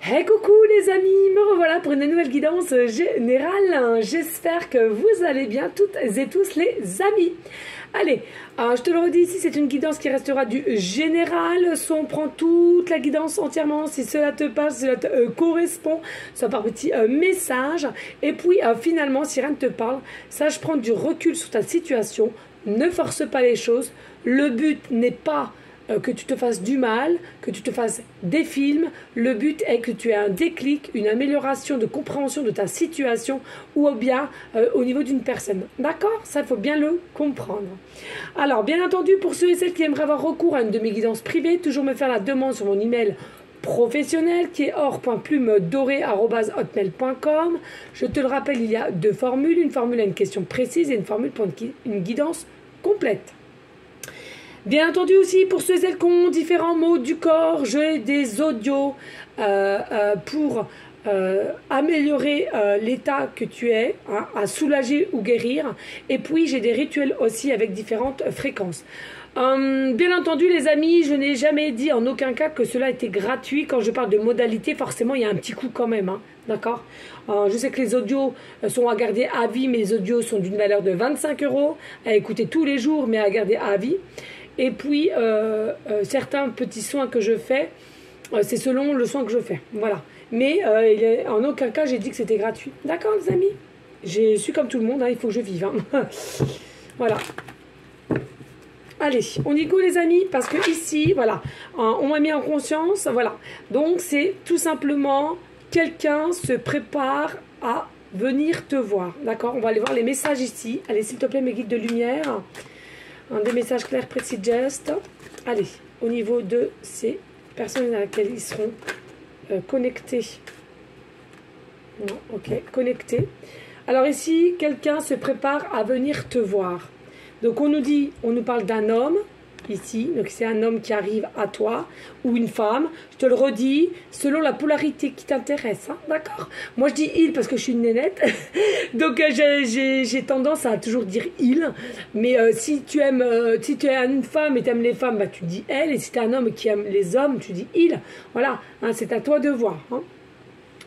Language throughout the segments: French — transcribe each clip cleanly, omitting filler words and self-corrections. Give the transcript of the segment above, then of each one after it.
Hey coucou les amis, me revoilà pour une nouvelle guidance générale. J'espère que vous allez bien toutes et tous les amis. Allez, je te le redis ici, c'est une guidance qui restera du général. Soit on prend toute la guidance entièrement, si cela te passe, cela te correspond, soit par petit message. Et puis finalement, si rien ne te parle, sache prendre du recul sur ta situation. Ne force pas les choses. Le but n'est pas que tu te fasses du mal, que tu te fasses des films. Le but est que tu aies un déclic, une amélioration de compréhension de ta situation ou bien au niveau d'une personne. D'accord? Ça, il faut bien le comprendre. Alors, bien entendu, pour ceux et celles qui aimeraient avoir recours à une de mes guidances privées, toujours me faire la demande sur mon email professionnel qui est or.plume@hotmail.com. Je te le rappelle, il y a deux formules. Une formule à une question précise et une formule pour une guidance complète. Bien entendu aussi, pour ceux et celles qui ont différents maux du corps, j'ai des audios pour améliorer l'état que tu es, hein, à soulager ou guérir. Et puis, j'ai des rituels aussi avec différentes fréquences. Bien entendu, les amis, je n'ai jamais dit en aucun cas que cela était gratuit. Quand je parle de modalité, forcément, il y a un petit coût quand même, hein, d'accord? Je sais que les audios sont à garder à vie, mais les audios sont d'une valeur de 25 € à écouter tous les jours, mais à garder à vie. Et puis, certains petits soins que je fais, c'est selon le soin que je fais. Voilà. Mais en aucun cas, j'ai dit que c'était gratuit. D'accord, les amis? Je suis comme tout le monde, hein, il faut que je vive. Hein. Voilà. Allez, on y go, les amis, parce que ici, voilà, on m'a mis en conscience. Voilà. Donc, c'est tout simplement, quelqu'un se prépare à venir te voir. D'accord? On va aller voir les messages ici. Allez, s'il te plaît, mes guides de lumière. Des messages clairs, précis, gestes. Allez, au niveau de ces personnes à laquelle ils seront connectés. Non, ok, connectés. Alors ici, quelqu'un se prépare à venir te voir. Donc on nous parle d'un homme, ici, donc c'est un homme qui arrive à toi, ou une femme, je te le redis, selon la polarité qui t'intéresse, hein, d'accord? Moi je dis il parce que je suis une nénette, donc j'ai tendance à toujours dire il, mais si tu es une femme et tu aimes les femmes, bah, tu dis elle, et si tu es un homme qui aime les hommes, tu dis il, voilà, hein, c'est à toi de voir, hein.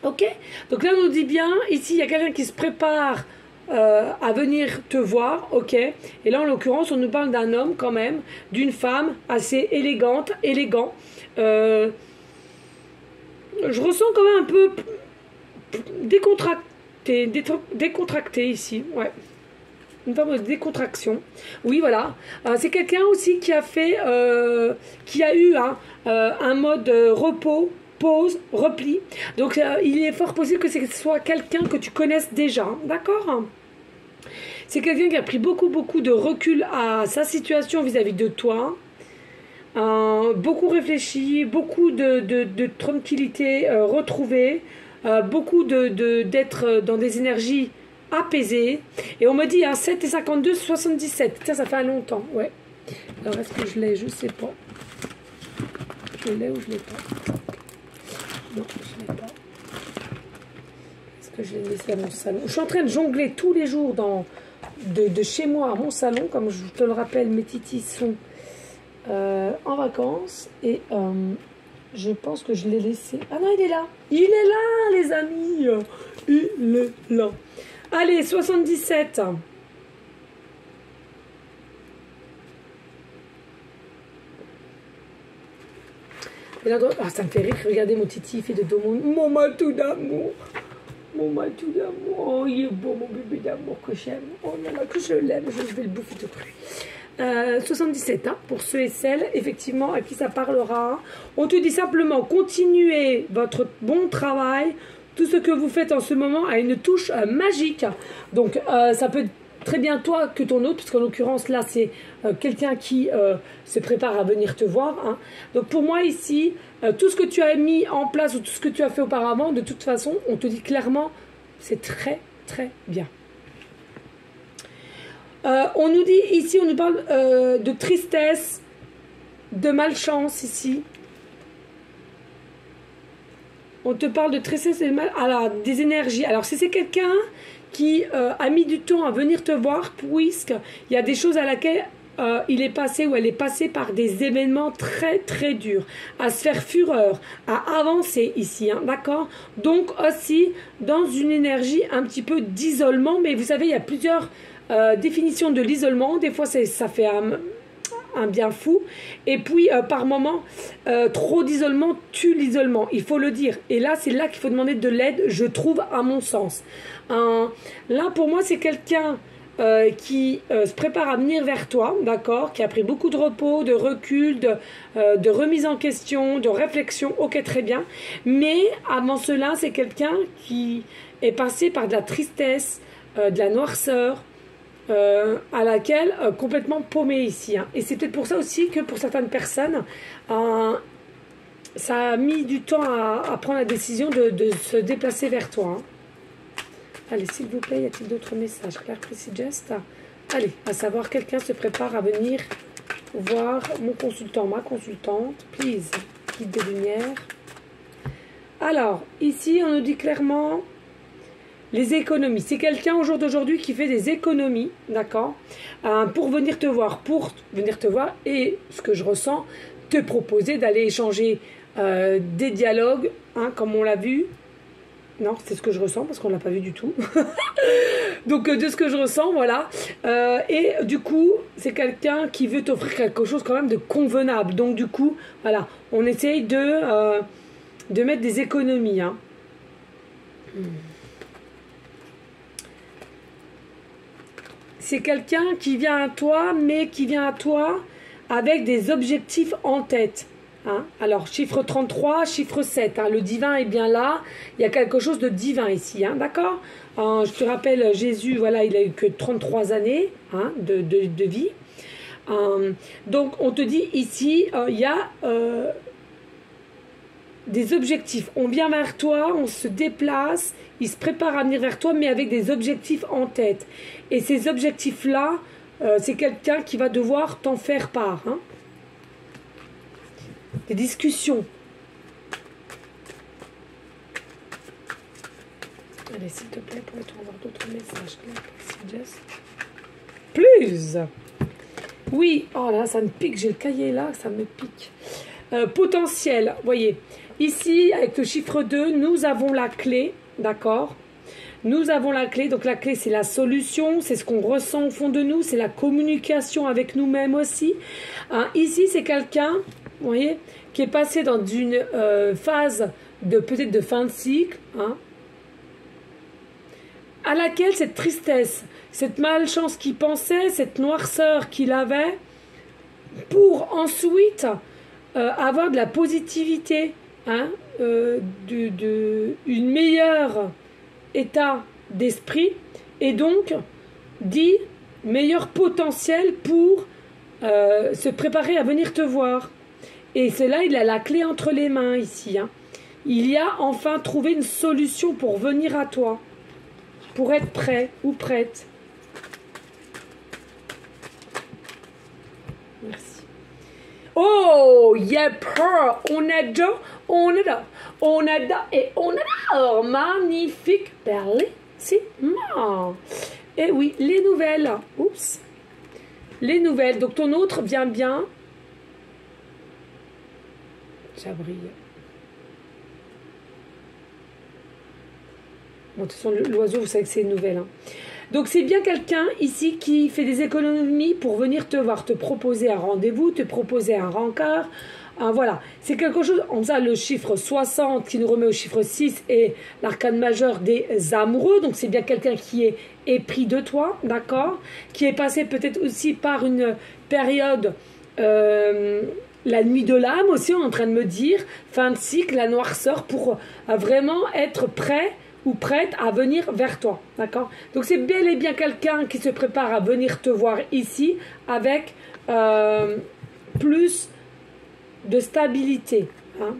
Ok? Donc là on nous dit bien, ici il y a quelqu'un qui se prépare à venir te voir, ok. Et là, en l'occurrence, on nous parle d'un homme quand même, d'une femme assez élégante, élégant. Je ressens quand même un peu décontracté ici, ouais. Une forme de décontraction. Oui, voilà. C'est quelqu'un aussi qui a fait, qui a eu un mode repos, pause, repli. Donc, il est fort possible que ce soit quelqu'un que tu connaisses déjà, d'accord ? C'est quelqu'un qui a pris beaucoup de recul à sa situation vis-à-vis de toi. Beaucoup réfléchi, beaucoup de tranquillité retrouvée, beaucoup d'être dans des énergies apaisées. Et on me dit 7 et 52, 77. Tiens, ça fait longtemps, ouais. Alors, est-ce que je l'ai? Je sais pas. Je l'ai ou je l'ai pas? Non, je l'ai pas. Est-ce que je l'ai laissé à mon salon? Je suis en train de jongler tous les jours de chez moi à mon salon. Comme je te le rappelle, mes titis sont en vacances. Et je pense que je l'ai laissé. Ah non, il est là. Il est là, les amis. Il est là. Allez, 77. Et là, ça me fait rire. Regardez mon titi, il fait de dos mon matou d'amour. Mon matou d'amour. Oh, il est beau, mon bébé d'amour que j'aime. Oh là là, que je l'aime. Je vais le bouffer tout cru. 77, hein, pour ceux et celles, effectivement, à qui ça parlera. On te dit simplement, continuez votre bon travail. Tout ce que vous faites en ce moment a une touche magique. Donc, ça peut être très bien toi que ton autre, parce qu'en l'occurrence, là, c'est quelqu'un qui se prépare à venir te voir, hein. Donc, pour moi, ici, tout ce que tu as mis en place ou tout ce que tu as fait auparavant, de toute façon, on te dit clairement, c'est très bien. On nous dit ici, on nous parle de tristesse, de malchance ici. On te parle de tristesse et de alors, des énergies. Alors, si c'est quelqu'un qui a mis du temps à venir te voir, puisqu'il y a des choses à laquelle il est passé ou elle est passée par des événements très très durs, à se faire fureur, à avancer ici, hein, d'accord? Donc aussi dans une énergie un petit peu d'isolement, mais vous savez, il y a plusieurs définitions de l'isolement. Des fois, ça fait un bien fou, et puis par moment trop d'isolement tue l'isolement, il faut le dire, et là c'est là qu'il faut demander de l'aide, je trouve, à mon sens. Là pour moi c'est quelqu'un qui se prépare à venir vers toi, d'accord, qui a pris beaucoup de repos, de recul, de remise en question, de réflexion, ok, très bien, mais avant cela c'est quelqu'un qui est passé par de la tristesse, de la noirceur, à laquelle complètement paumé ici, hein. Et c'est peut-être pour ça aussi que pour certaines personnes ça a mis du temps à prendre la décision de se déplacer vers toi, hein. Allez, s'il vous plaît, y a-t-il d'autres messages? Claire, précis, geste. Allez, à savoir, quelqu'un se prépare à venir voir mon consultant, ma consultante, please, guide des lumières. Alors ici on nous dit clairement les économies. C'est quelqu'un au jour d'aujourd'hui qui fait des économies, d'accord, pour venir te voir, et ce que je ressens, te proposer d'aller échanger des dialogues, hein, comme on l'a vu. Non, c'est ce que je ressens parce qu'on ne l'a pas vu du tout. Donc de ce que je ressens, voilà. Et du coup, c'est quelqu'un qui veut t'offrir quelque chose quand même de convenable. Donc du coup, voilà, on essaye de mettre des économies, hein. C'est quelqu'un qui vient à toi, mais qui vient à toi avec des objectifs en tête, hein. Alors, chiffre 33, chiffre 7, hein. Le divin est bien là. Il y a quelque chose de divin ici, hein, d'accord. Je te rappelle, Jésus, voilà, il a eu que 33 années, hein, de vie. Donc, on te dit ici, il y a des objectifs. On vient vers toi, on se déplace, il se prépare à venir vers toi, mais avec des objectifs en tête. Et ces objectifs-là, c'est quelqu'un qui va devoir t'en faire part, hein. Des discussions. Allez, s'il te plaît, pourrais-tu avoir d'autres messages? Plus. Oui, oh là, ça me pique, j'ai le cahier là, ça me pique. Potentiel, voyez. Ici, avec le chiffre 2, nous avons la clé, d'accord? Nous avons la clé, donc la clé c'est la solution, c'est ce qu'on ressent au fond de nous, c'est la communication avec nous-mêmes aussi. Ici, c'est quelqu'un, vous voyez, qui est passé dans une phase peut-être de fin de cycle, hein, à laquelle cette tristesse, cette malchance qu'il pensait, cette noirceur qu'il avait, pour ensuite avoir de la positivité, hein, une meilleure état d'esprit, et donc dit meilleur potentiel pour se préparer à venir te voir. Et c'est là, il a la clé entre les mains ici, hein. Il y a enfin trouvé une solution pour venir à toi, pour être prêt ou prête. Merci. Oh, yeah, on adore, on adore, on adore et on adore. Magnifique, bellissimo. Et oui, les nouvelles. Oups. Les nouvelles. Donc ton autre vient bien. Ça brille. Bon, de toute façon, l'oiseau, vous savez que c'est une nouvelle, hein. Donc c'est bien quelqu'un ici qui fait des économies pour venir te voir, te proposer un rendez-vous, te proposer un rencard. Voilà, c'est quelque chose, on a le chiffre 60 qui nous remet au chiffre 6 et l'arcane majeur des amoureux. Donc c'est bien quelqu'un qui est épris de toi, d'accord, qui est passé peut-être aussi par une période, la nuit de l'âme aussi, on est en train de me dire, fin de cycle, la noirceur, pour vraiment être prêt ou prête à venir vers toi, d'accord. Donc c'est bel et bien quelqu'un qui se prépare à venir te voir ici avec plus de stabilité, hein.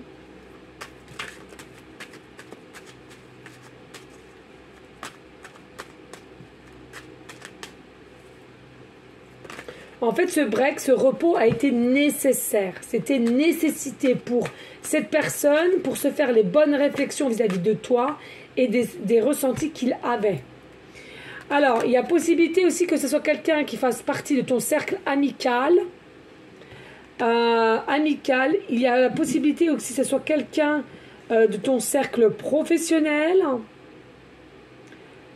En fait, ce break, ce repos a été nécessaire. C'était une nécessité pour cette personne, pour se faire les bonnes réflexions vis-à-vis de toi et des ressentis qu'il avait. Alors, il y a possibilité aussi que ce soit quelqu'un qui fasse partie de ton cercle amical. Il y a la possibilité aussi que ce soit quelqu'un de ton cercle professionnel.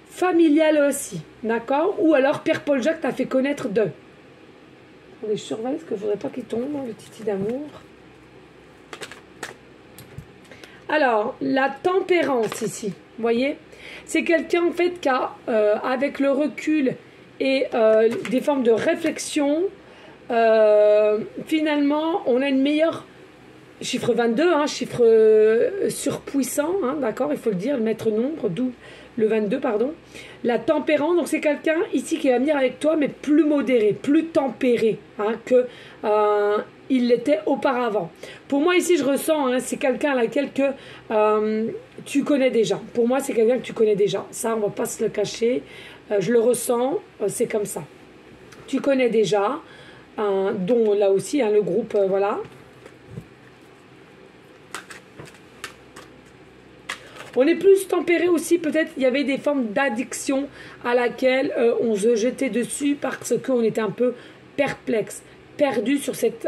Familial aussi, d'accord? Ou alors Pierre-Paul Jacques t'a fait connaître d'eux. Attendez, je surveille parce que je ne voudrais pas qu'il tombe, le titi d'amour. Alors, la tempérance ici, vous voyez? C'est quelqu'un en fait qui a, avec le recul et des formes de réflexion, finalement, on a une meilleure... Chiffre 22, hein, chiffre surpuissant, hein, d'accord? Il faut le dire, le maître nombre, d'où le 22, pardon. La tempérance, donc c'est quelqu'un ici qui va venir avec toi, mais plus modéré, plus tempéré, hein, que il l'était auparavant. Pour moi, ici, je ressens, hein, c'est quelqu'un à laquelle que tu connais déjà. Pour moi, c'est quelqu'un que tu connais déjà. Ça, on ne va pas se le cacher. Je le ressens, c'est comme ça. Tu connais déjà, dont là aussi, hein, le groupe, voilà. On est plus tempéré aussi, peut-être il y avait des formes d'addiction à laquelle on se jetait dessus parce qu'on était un peu perplexe, perdu sur cette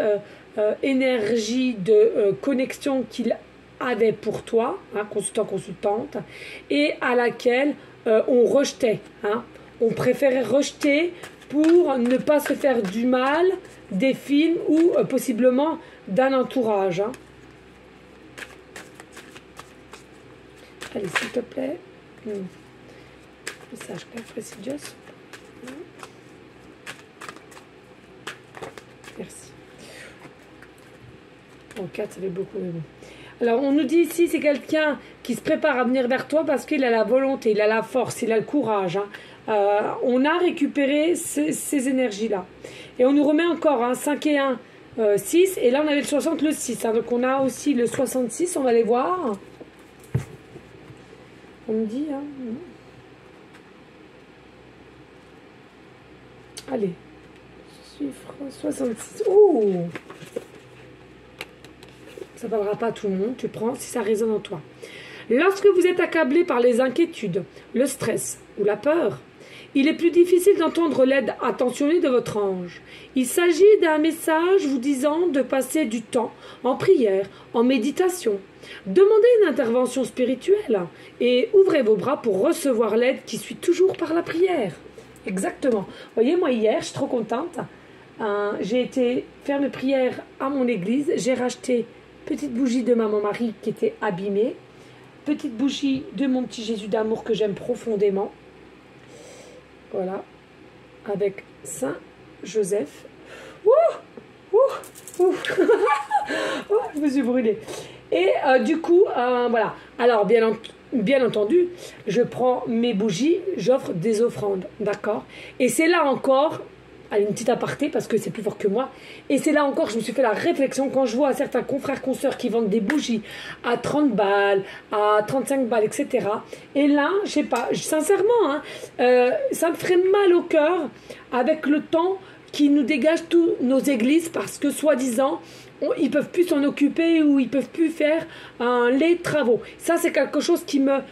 énergie de connexion qu'il avait pour toi, hein, consultant-consultante, et à laquelle on rejetait. Hein. On préférait rejeter pour ne pas se faire du mal des films ou possiblement d'un entourage. Hein. Allez, s'il te plaît. Message clair, prestigious. Merci. En 4, ça fait beaucoup. Mais bon. Alors, on nous dit ici, c'est quelqu'un qui se prépare à venir vers toi parce qu'il a la volonté, il a la force, il a le courage. Hein. On a récupéré ces énergies-là. Et on nous remet encore hein, 5 et 1, 6. Et là, on avait le 60, le 6. Hein. Donc, on a aussi le 66. On va les voir. On me dit, hein. Allez. Chiffre 66. Oh! Ça ne parlera pas à tout le monde. Tu prends si ça résonne en toi. Lorsque vous êtes accablé par les inquiétudes, le stress ou la peur, il est plus difficile d'entendre l'aide attentionnée de votre ange. Il s'agit d'un message vous disant de passer du temps en prière, en méditation. Demandez une intervention spirituelle et ouvrez vos bras pour recevoir l'aide qui suit toujours par la prière. Exactement. Vous voyez, moi hier, je suis trop contente. J'ai été faire mes prières à mon église. J'ai racheté petite bougie de maman Marie qui était abîmée. Petite bougie de mon petit Jésus d'amour que j'aime profondément. Voilà. Avec Saint Joseph. Ouh, ouh, ouh. Oh, je me suis brûlée. Et du coup, voilà. Alors, bien entendu, je prends mes bougies, j'offre des offrandes, d'accord? Et c'est là encore, allez, une petite aparté parce que c'est plus fort que moi, et c'est là encore que je me suis fait la réflexion quand je vois certains confrères, consoeurs qui vendent des bougies à 30 balles, à 35 balles, etc. Et là, je sais pas, sincèrement, hein, ça me ferait mal au cœur avec le temps qui nous dégage tous nos églises parce que, soi-disant, ils peuvent plus s'en occuper ou ils peuvent plus faire les travaux. Ça, c'est quelque chose qui me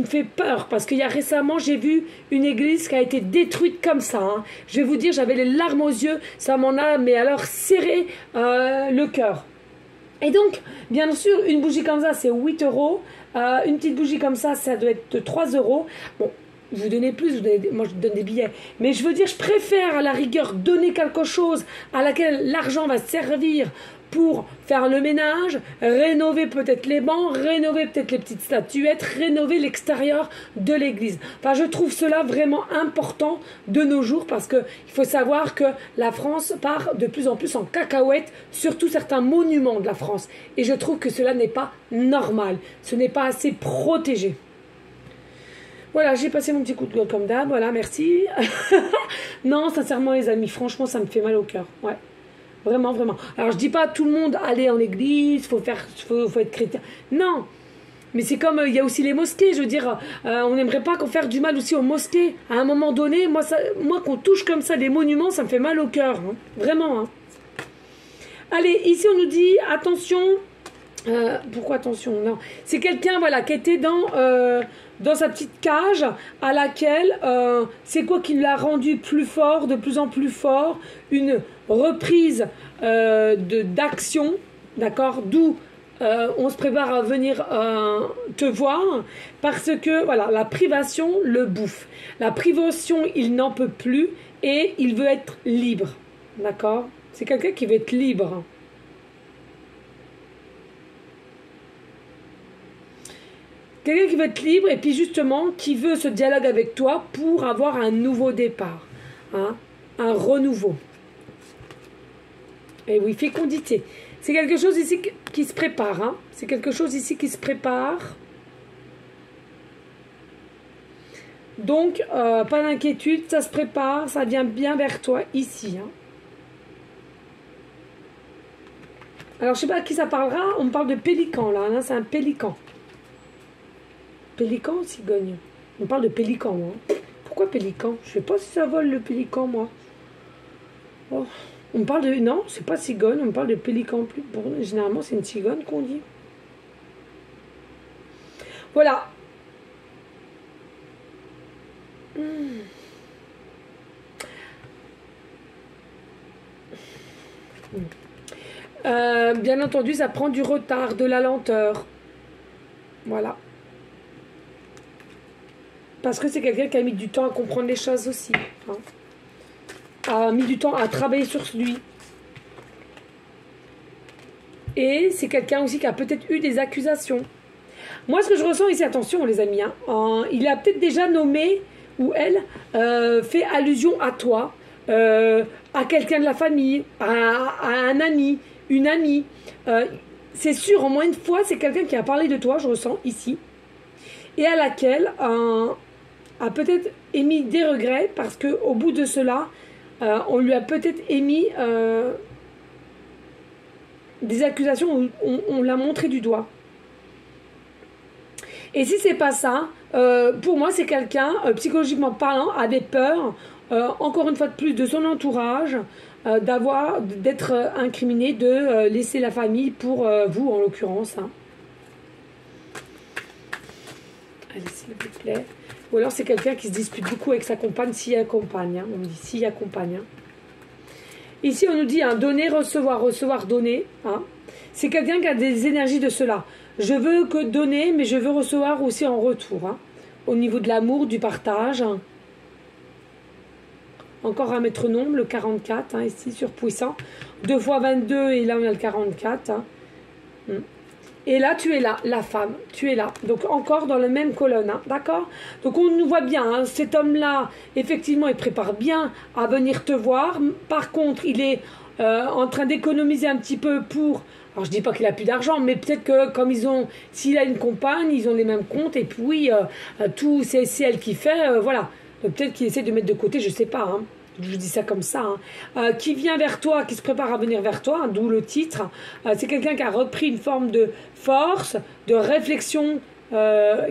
fait peur parce qu'il y a récemment, j'ai vu une église qui a été détruite comme ça. Hein. Je vais vous dire, j'avais les larmes aux yeux, ça m'en a, mais alors, serré le cœur. Et donc, bien sûr, une bougie comme ça, c'est 8 €. Une petite bougie comme ça doit être de 3 €. Bon, vous donnez plus, moi je donne des billets. Mais je veux dire, je préfère à la rigueur donner quelque chose à laquelle l'argent va servir pour faire le ménage, rénover peut-être les bancs, rénover peut-être les petites statuettes, rénover l'extérieur de l'église. Enfin, je trouve cela vraiment important de nos jours parce qu'il faut savoir que la France part de plus en plus en cacahuète, surtout certains monuments de la France. Et je trouve que cela n'est pas normal. Ce n'est pas assez protégé. Voilà, j'ai passé mon petit coup de gueule comme d'hab. Voilà, merci. Non, sincèrement, les amis, franchement, ça me fait mal au cœur. Ouais. Vraiment, vraiment. Alors, je dis pas à tout le monde, aller en église, faut être chrétien. Non. Mais c'est comme, il y a aussi les mosquées. Je veux dire, on n'aimerait pas qu'on fasse du mal aussi aux mosquées. À un moment donné, moi qu'on touche comme ça des monuments, ça me fait mal au cœur. Hein. Vraiment. Hein. Allez, ici, on nous dit, attention, Pourquoi attention? Non. C'est quelqu'un voilà, qui était dans sa petite cage à laquelle c'est quoi qui l'a rendu plus fort, de plus en plus fort, une reprise d'action, d'accord? D'où on se prépare à venir te voir parce que voilà, la privation le bouffe. La privation, il n'en peut plus et il veut être libre, d'accord? C'est quelqu'un qui veut être libre. Quelqu'un qui veut être libre et puis justement qui veut ce dialogue avec toi pour avoir un nouveau départ, hein, un renouveau. Et oui, fécondité. C'est quelque chose ici qui se prépare. Hein. C'est quelque chose ici qui se prépare. Donc, pas d'inquiétude, ça se prépare, ça vient bien vers toi ici. Hein. Alors, je ne sais pas à qui ça parlera, on me parle de pélican là, hein, c'est un pélican. Pélican ou cigogne? On parle de pélican, moi. Pourquoi pélican? Je ne sais pas si ça vole le pélican, moi. Oh. On parle de... Non, c'est pas cigogne, on parle de pélican plus. Bon, généralement, c'est une cigogne qu'on dit. Voilà. Bien entendu, ça prend du retard, de la lenteur. Voilà. Parce que c'est quelqu'un qui a mis du temps à comprendre les choses aussi. Hein. A mis du temps à travailler sur lui. Et c'est quelqu'un aussi qui a peut-être eu des accusations. Moi, ce que je ressens ici, attention les amis, hein, il a peut-être déjà nommé, ou elle, fait allusion à toi, à quelqu'un de la famille, à un ami, une amie. C'est sûr, au moins une fois, c'est quelqu'un qui a parlé de toi, je ressens ici. Et à laquelle a peut-être émis des regrets parce qu'au bout de cela, on lui a peut-être émis des accusations où on l'a montré du doigt. Et si c'est pas ça, pour moi c'est quelqu'un, psychologiquement parlant, avait peur, encore une fois de plus, de son entourage, d'être incriminé, de laisser la famille pour vous en l'occurrence. Hein. Allez, s'il vous plaît. Ou alors c'est quelqu'un qui se dispute beaucoup avec sa compagne, s'il accompagne. Hein. On me dit s'il accompagne. Hein. Ici, on nous dit hein, donner, recevoir, recevoir, donner. Hein. C'est quelqu'un qui a des énergies de cela. Je veux que donner, mais je veux recevoir aussi en retour. Hein. Au niveau de l'amour, du partage. Hein. Encore un métronome, le 44, hein, ici, surpuissant. 2 fois 22, et là, on a le 44. Hein. Et là, tu es là, la femme, tu es là. Donc, encore dans la même colonne, hein, d'accord? Donc, on nous voit bien, hein, cet homme-là, effectivement, il prépare bien à venir te voir. Par contre, il est en train d'économiser un petit peu pour... Alors, je dis pas qu'il a plus d'argent, mais peut-être que comme s'il a une compagne, ils ont les mêmes comptes, et puis, tout, c'est elle qui fait, voilà. Donc, peut-être qu'il essaie de mettre de côté, je sais pas, hein. Je dis ça comme ça, hein. Qui vient vers toi, qui se prépare à venir vers toi, hein, d'où le titre. C'est quelqu'un qui a repris une forme de force, de réflexion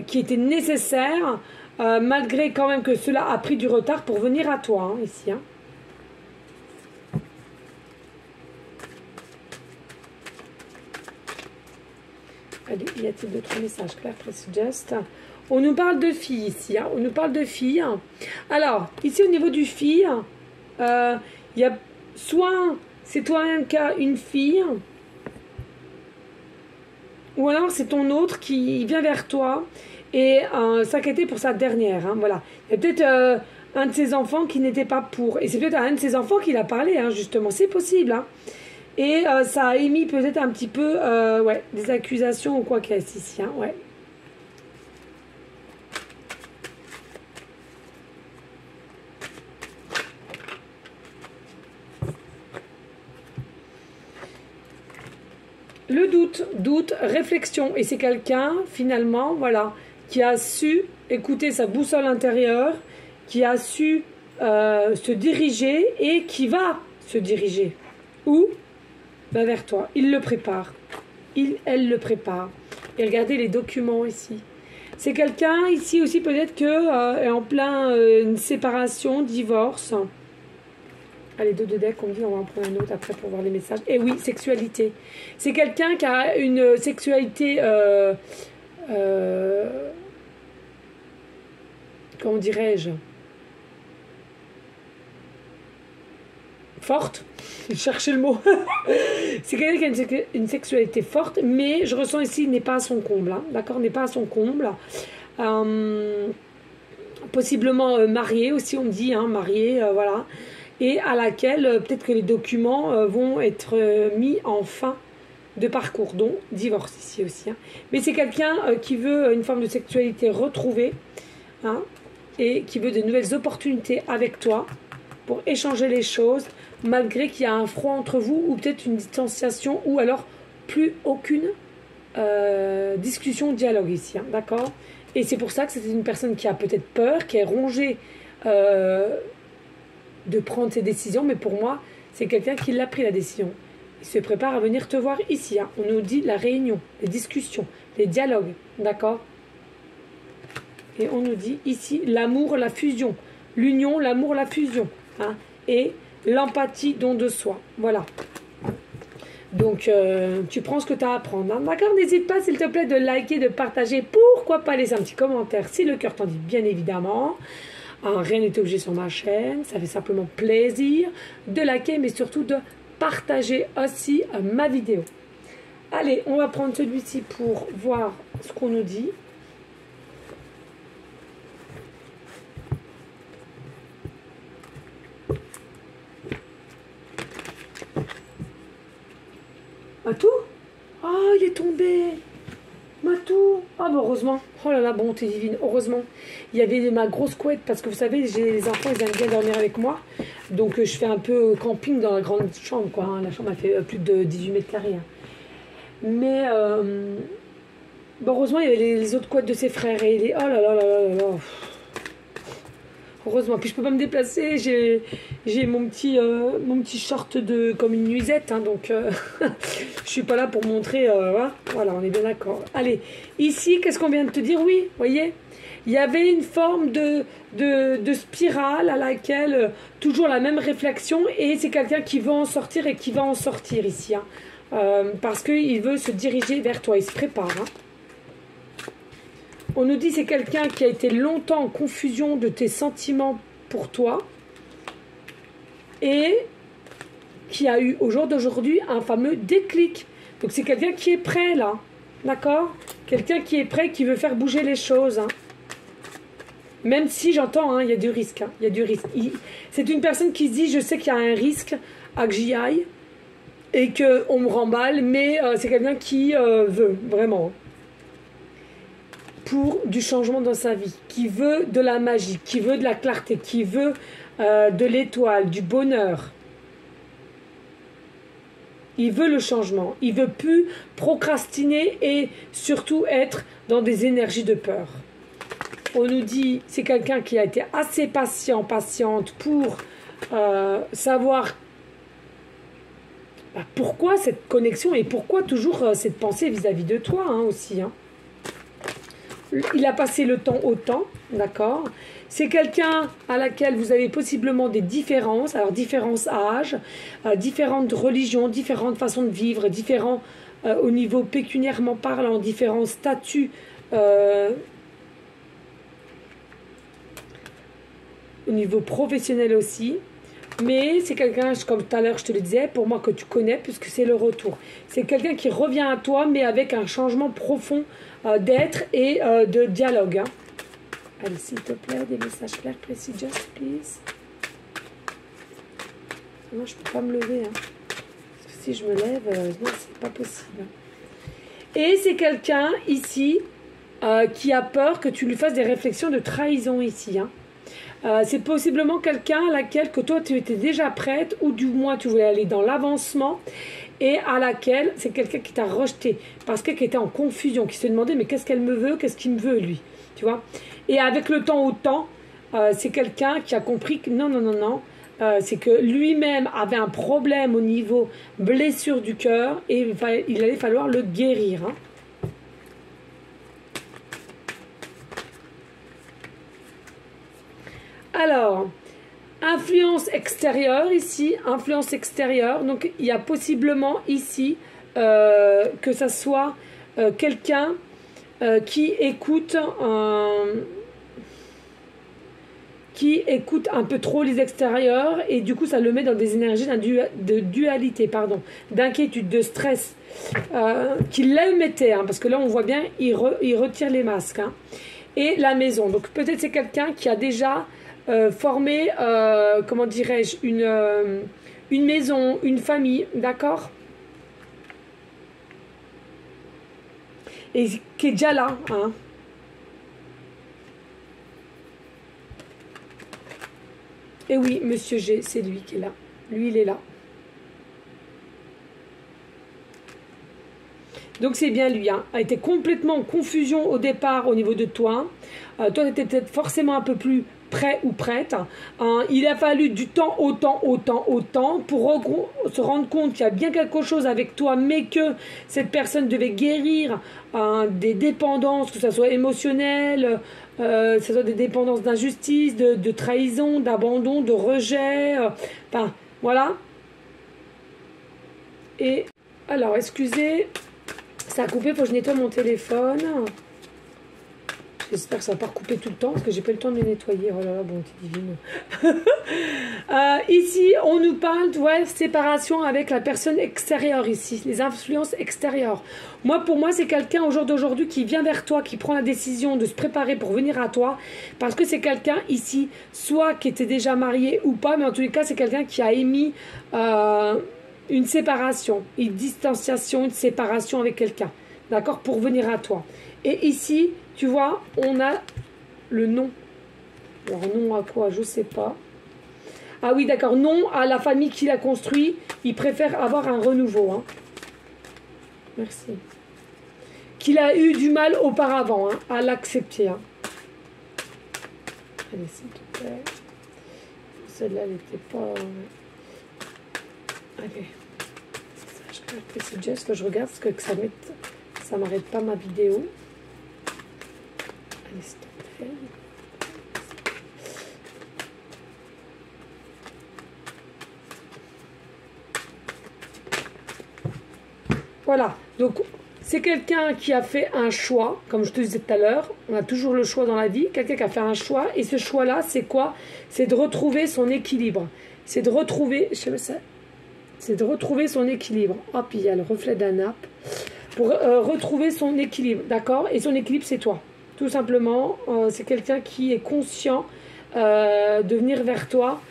qui était nécessaire, malgré quand même que cela a pris du retard pour venir à toi, hein, ici. Hein. Allez, y a-t-il d'autres messages? Claire, Just. On nous parle de filles ici, hein. On nous parle de filles. Alors, ici au niveau du fille, il y a soit c'est toi-même qui as une fille, ou alors c'est ton autre qui vient vers toi et s'inquiéter pour sa dernière. Hein, voilà. Il y a peut-être un de ses enfants qui n'était pas pour. Et c'est peut-être à un de ses enfants qu'il a parlé, hein, justement. C'est possible. Hein. Et ça a émis peut-être un petit peu ouais, des accusations ou quoi qu'il y a ici. Hein, ouais. Le doute, réflexion. Et c'est quelqu'un, finalement, voilà, qui a su écouter sa boussole intérieure, qui a su se diriger et qui va se diriger. Où? Ben vers toi. Il le prépare. Elle le prépare. Et regardez les documents ici. C'est quelqu'un, ici aussi, peut-être que est en plein une séparation, divorce. Allez, deux de deck, on me dit, on va en prendre un autre après pour voir les messages. Et oui, sexualité. C'est quelqu'un qui a une sexualité, comment dirais-je, forte. Je cherchais le mot. C'est quelqu'un qui a une sexualité forte, mais je ressens ici, il n'est pas à son comble. Hein, d'accord, n'est pas à son comble. Possiblement marié aussi, on me dit, hein, marié, voilà. Et à laquelle peut-être que les documents vont être mis en fin de parcours, dont divorce ici aussi. Hein. Mais c'est quelqu'un qui veut une forme de sexualité retrouvée, hein, et qui veut de nouvelles opportunités avec toi pour échanger les choses, malgré qu'il y a un froid entre vous, ou peut-être une distanciation, ou alors plus aucune discussion, dialogue ici, hein, d'accord? Et c'est pour ça que c'est une personne qui a peut-être peur, qui est rongée de prendre ses décisions, mais pour moi, c'est quelqu'un qui l'a pris la décision. Il se prépare à venir te voir ici. Hein. On nous dit la réunion, les discussions, les dialogues, d'accord? Et on nous dit ici l'amour, la fusion, l'union, l'amour, la fusion, hein, et l'empathie, don de soi. Voilà. Donc, tu prends ce que tu as à apprendre. Hein. D'accord? N'hésite pas, s'il te plaît, de liker, de partager. Pourquoi pas laisser un petit commentaire si le cœur t'en dit, bien évidemment. Hein, rien n'est obligé sur ma chaîne. Ça fait simplement plaisir de liker, mais surtout de partager aussi ma vidéo. Allez, on va prendre celui-ci pour voir ce qu'on nous dit. Matou? Oh, il est tombé. Matou. Ah, bah heureusement. Oh là là, bonté divine. Heureusement. Il y avait ma grosse couette parce que vous savez, les enfants, ils aiment bien dormir avec moi. Donc, je fais un peu camping dans la grande chambre, quoi. Hein. La chambre, elle fait plus de 18 mètres carrés. Hein. Mais, bah, heureusement, il y avait les autres couettes de ses frères. Et il est... Oh là là là là là là. Heureusement, puis je peux pas me déplacer, j'ai mon petit short de comme une nuisette, hein, donc je suis pas là pour montrer, voilà, on est bien d'accord. Allez, ici, qu'est-ce qu'on vient de te dire? Oui, voyez, il y avait une forme de spirale à laquelle, toujours la même réflexion, et c'est quelqu'un qui veut en sortir et qui va en sortir ici, hein, parce qu'il veut se diriger vers toi, il se prépare, hein. On nous dit que c'est quelqu'un qui a été longtemps en confusion de tes sentiments pour toi et qui a eu au jour d'aujourd'hui un fameux déclic. Donc c'est quelqu'un qui est prêt là, d'accord? Quelqu'un qui est prêt, qui veut faire bouger les choses. Hein. Même si j'entends, hein, il y a du risque. Hein, il y a du risque. C'est une personne qui se dit, je sais qu'il y a un risque à que j'y aille et qu'on me remballe, mais c'est quelqu'un qui veut vraiment. Pour du changement dans sa vie, qui veut de la magie, qui veut de la clarté, qui veut de l'étoile, du bonheur. Il veut le changement, il veut plus procrastiner et surtout être dans des énergies de peur. On nous dit, c'est quelqu'un qui a été assez patiente pour savoir pourquoi cette connexion et pourquoi toujours cette pensée vis-à-vis de toi, hein, aussi, hein. Il a passé le temps au temps, d'accord? C'est quelqu'un à laquelle vous avez possiblement des différences, alors différents âges, différentes religions, différentes façons de vivre, différents au niveau pécuniairement parlant, différents statuts au niveau professionnel aussi. Mais c'est quelqu'un, comme tout à l'heure je te le disais, pour moi que tu connais, puisque c'est le retour. C'est quelqu'un qui revient à toi, mais avec un changement profond d'être et de dialogue. Hein. Allez, s'il te plaît, des messages clairs, précis, just please. Moi, je ne peux pas me lever. Hein. Parce que si je me lève, non, c'est pas possible. Et c'est quelqu'un ici qui a peur que tu lui fasses des réflexions de trahison ici. Hein. C'est possiblement quelqu'un à laquelle que toi tu étais déjà prête ou du moins tu voulais aller dans l'avancement et à laquelle c'est quelqu'un qui t'a rejeté parce qu'elle était en confusion, qui se demandait mais qu'est-ce qu'elle me veut, qu'est-ce qu'il me veut lui, tu vois. Et avec le temps au temps, c'est quelqu'un qui a compris que non, c'est que lui-même avait un problème au niveau blessure du cœur et il allait falloir le guérir. Hein. Alors, Influence extérieure ici, influence extérieure. Donc il y a possiblement ici que ça soit quelqu'un qui écoute un peu trop les extérieurs et du coup ça le met dans des énergies de dualité, pardon, d'inquiétude, de stress, qu'il le mettait, hein, parce que là on voit bien il retire les masques, hein. Et la maison, donc peut-être c'est quelqu'un qui a déjà formé, comment dirais-je, une maison, une famille, d'accord, et qui est déjà là, hein. Et oui, Monsieur G, c'est lui qui est là. Lui, il est là. Donc c'est bien lui, hein. A été complètement en confusion au départ au niveau de toi. Toi, tu étais peut-être forcément un peu plus prêt ou prête. Il a fallu du temps, autant pour se rendre compte qu'il y a bien quelque chose avec toi, mais que cette personne devait guérir des dépendances, que ce soit émotionnelles, que ce soit des dépendances d'injustice, de trahison, d'abandon, de rejet. Enfin, voilà. Et alors, excusez, ça a coupé, faut que je nettoie mon téléphone. J'espère que ça va pas recouper tout le temps, parce que j'ai pas le temps de le nettoyer. Oh là là, bonté divine. Ici, on nous parle de séparation avec la personne extérieure ici, les influences extérieures. Pour moi, c'est quelqu'un au jour d'aujourd'hui qui vient vers toi, qui prend la décision de se préparer pour venir à toi, parce que c'est quelqu'un ici, soit qui était déjà marié ou pas, mais en tous les cas, c'est quelqu'un qui a émis une séparation, une distanciation, une séparation avec quelqu'un, d'accord, pour venir à toi. Et ici, tu vois, on a le nom. Alors, nom à quoi? Je sais pas. Ah oui, d'accord. Non à la famille qui l'a construit. Il préfère avoir un renouveau, hein. Merci. Qu'il a eu du mal auparavant, hein, à l'accepter, hein. Allez, s'il te plaît. Celle-là, elle n'était pas... Allez. C'est juste que je regarde parce que ça m'arrête pas ma vidéo. Allez, s'il te plaît. Voilà, donc c'est quelqu'un qui a fait un choix, comme je te disais tout à l'heure, on a toujours le choix dans la vie, quelqu'un qui a fait un choix, et ce choix-là, c'est quoi? C'est de retrouver son équilibre, c'est de retrouver, je sais pas, c'est de retrouver son équilibre. Hop, il y a le reflet d'un nappe, pour retrouver son équilibre, d'accord? Et son équilibre, c'est toi, tout simplement, c'est quelqu'un qui est conscient de venir vers toi,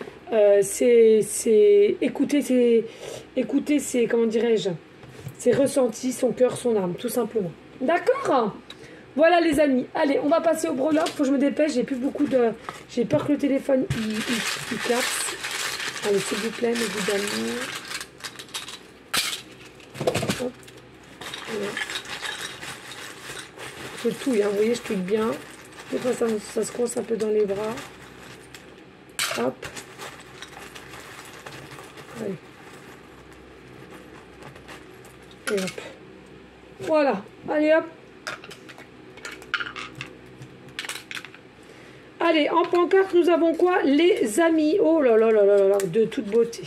c'est écouter ses, comment dirais-je, ses ressentis, son cœur, son âme, tout simplement. D'accord? Voilà les amis. Allez, on va passer au breloque. Faut que je me dépêche. J'ai plus beaucoup de... J'ai peur que le téléphone il capte. Allez, s'il vous plaît, évidemment. Hop. Je touille, hein. Vous voyez, je touille bien. Des fois, ça se coince un peu dans les bras. Hop. Allez. Et hop. Voilà. Allez, hop. Allez, en pancarte, nous avons quoi? Les amis. Oh là là là là là, de toute beauté.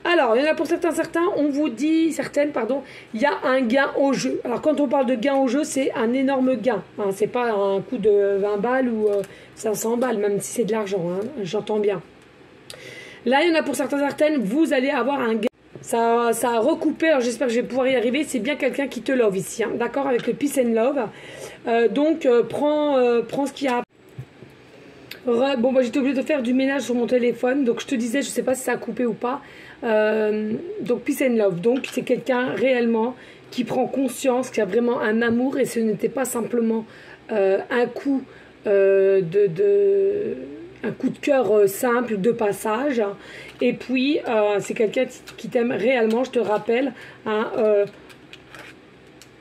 Alors, il y en a pour certains, on vous dit, certaines, pardon, il y a un gain au jeu. Alors, quand on parle de gain au jeu, c'est un énorme gain. Hein, c'est pas un coup de 20 balles ou 500 balles, même si c'est de l'argent, hein, j'entends bien. Là, il y en a pour certaines, vous allez avoir un gain. Ça a recoupé, alors j'espère que je vais pouvoir y arriver. C'est bien quelqu'un qui te love ici, hein, d'accord, avec le peace and love. Donc, prends ce qu'il y a. Bon, moi j'étais obligée de faire du ménage sur mon téléphone. Donc, je te disais, je sais pas si ça a coupé ou pas. Donc, peace and love. Donc, c'est quelqu'un réellement qui prend conscience qu'il y a vraiment un amour. Et ce n'était pas simplement un coup un coup de cœur simple, de passage. Et puis, c'est quelqu'un qui t'aime réellement, je te rappelle. Hein,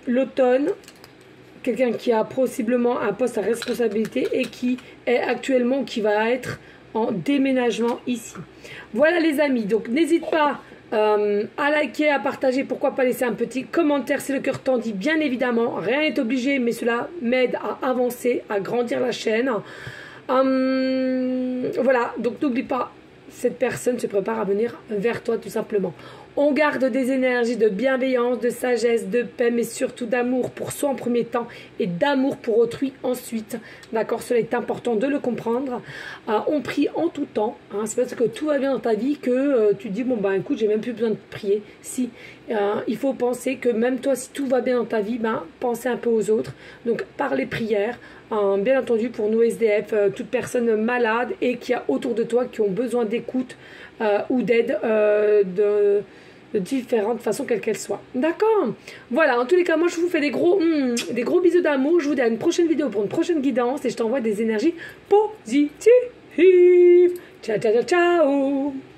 l'automne, quelqu'un qui a possiblement un poste à responsabilité et qui est actuellement, qui va être en déménagement ici. Voilà les amis, donc n'hésite pas à liker, à partager, pourquoi pas laisser un petit commentaire si le cœur t'en dit, bien évidemment. Rien n'est obligé, mais cela m'aide à avancer, à grandir la chaîne. Voilà, donc n'oublie pas, cette personne se prépare à venir vers toi tout simplement. On garde des énergies de bienveillance, de sagesse, de paix, mais surtout d'amour pour soi en premier temps et d'amour pour autrui ensuite. D'accord, cela est important de le comprendre. On prie en tout temps. Hein, c'est parce que tout va bien dans ta vie que tu te dis, bon ben écoute, j'ai même plus besoin de prier. Si, il faut penser que même toi, si tout va bien dans ta vie, ben, pensez un peu aux autres. Donc par les prières, bien entendu pour nous SDF, toute personne malade et qui a autour de toi qui ont besoin d'écoute ou d'aide de différentes façons, quelles qu'elles soient. D'accord? Voilà, en tous les cas, moi je vous fais des gros bisous d'amour. Je vous dis à une prochaine vidéo pour une prochaine guidance et je t'envoie des énergies positives. Ciao, ciao, ciao, ciao!